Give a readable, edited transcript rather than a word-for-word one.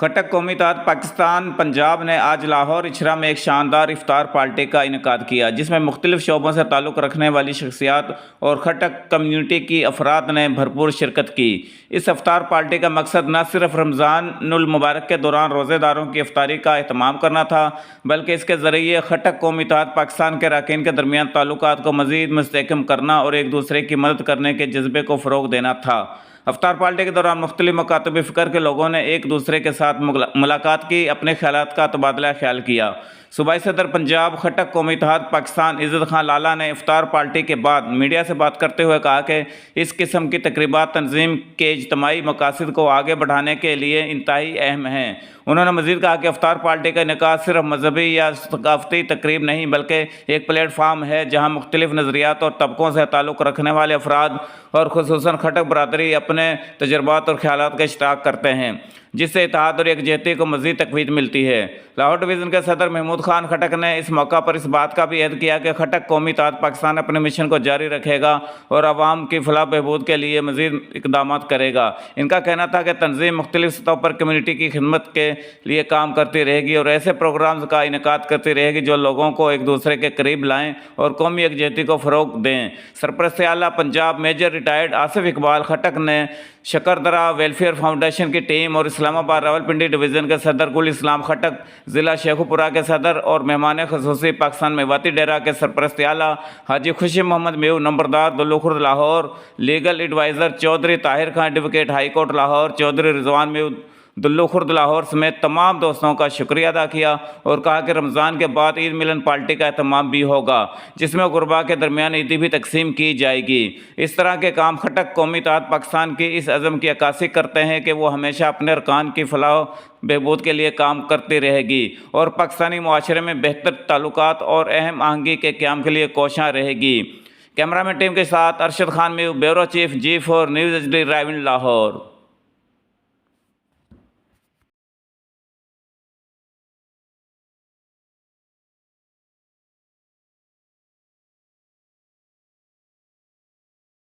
खट्टक कौमी इत्तेहाद पाकिस्तान पंजाब ने आज लाहौर इचरा में एक शानदार इफ्तार पार्टी का इनेकाद किया, जिसमें मुख्तलिफ शोबों से ताल्लुक़ रखने वाली शख्सियात और खट्टक कम्यूनिटी की अफराद ने भरपूर शिरकत की। इस इफ्तार पार्टी का मकसद न सिर्फ रमज़ानुल मुबारक के दौरान रोज़ेदारों की इफ्तारी का एहतमाम करना था, बल्कि इसके ज़रिए खट्टक कौमी इत्तेहाद पाकिस्तान के अरकान के दरमियान ताल्लुकात को मज़ीद मुस्तहकम करना और एक दूसरे की मदद करने के जज्बे को फ़रोग़ देना था। इफ्तार पार्टी के दौरान मुख्तलिफ मकातब फ़िक्र के लोगों ने एक दूसरे के साथ मुलाकात की, अपने ख्यालात का तबादला ख्याल किया। सूबाई सदर पंजाब खट्टक कौमी इत्तेहाद पाकिस्तान इज़्ज़त खान लाला ने इफ्तार पार्टी के बाद मीडिया से बात करते हुए कहा कि इस किस्म की तकरीबात तंजीम के इज्तिमाई मकासद को आगे बढ़ाने के लिए इंतहाई अहम हैं। उन्होंने मज़ीद कहा कि इफ्तार पार्टी का इनेकाद सिर्फ मजहबी या सकाफती तकरीब नहीं बल्कि एक प्लेटफार्म है जहाँ मुख्तलिफ नज़रियात और तबकों से ताल्लुक़ रखने वाले अफराद और खुसूसन खट्टक बरादरी अपने तजर्बात और ख्यालात का इश्तराक करते हैं, जिससे इत्तेहाद और यकजहती को मज़ीद तक़वीत मिलती है। लाहौर डिवीज़न के सदर महमूद खान खट्टक ने इस मौका पर इस बात का भी अहद किया कि खट्टक कौमी इत्तेहाद पाकिस्तान अपने मिशन को जारी रखेगा और आवाम की फलाह बहबूद के लिए मज़ीद इक़दाम करेगा। इनका कहना था कि तंजीम मुख्तलिफ सतहों पर कम्यूनिटी की खिदमत के लिए काम करती रहेगी और ऐसे प्रोग्राम्स का इनेकाद करती रहेगी जो लोगों को एक दूसरे के करीब लाएँ और कौमी यकजहती को फ़रोग़ दें। सरपरस्त आला पंजाब मेजर रिटायर्ड आसिफ इकबाल खट्टक ने शकरदरा वेलफेयर फाउंडेशन की टीम और इस्लामाबाद रावलपिंडी डिवीज़न के सदर गुल इस्लाम खट्टक, ज़िला शेखुपुरा के सदर और मेहमान ख़ुसूसी पाकिस्तान मेवाती डेरा के सरपरस्त आला हाजी खुशी मोहम्मद मेव नंबरदार Dullukhurd Lahore, legal adviser Chaudhry Tahir Khan advocate high court Lahore, Chaudhry Rizwan Mev Dullukhurd Lahore समेत तमाम दोस्तों का शुक्रिया अदा किया और कहा कि रमज़ान के बाद ईद मिलन पार्टी का एहतमाम भी होगा, जिसमें गुरबा के दरमियान ईदी भी तकसीम की जाएगी। इस तरह के काम खट्टक कौमी इत्तेहाद पाकिस्तान की इस अज़म की अक्कासी करते हैं कि वो हमेशा अपने अरकान की फलाह बहबूद के लिए काम करती रहेगी और पाकिस्तानी मुआशरे में बेहतर ताल्लुकात और अहम आहंगी के क़याम के लिए कोशां रहेगी। कैमरामैन टीम के साथ अरशद खान में ब्यूरो चीफ जी4 न्यूज़ HD रायविंड लाहौर।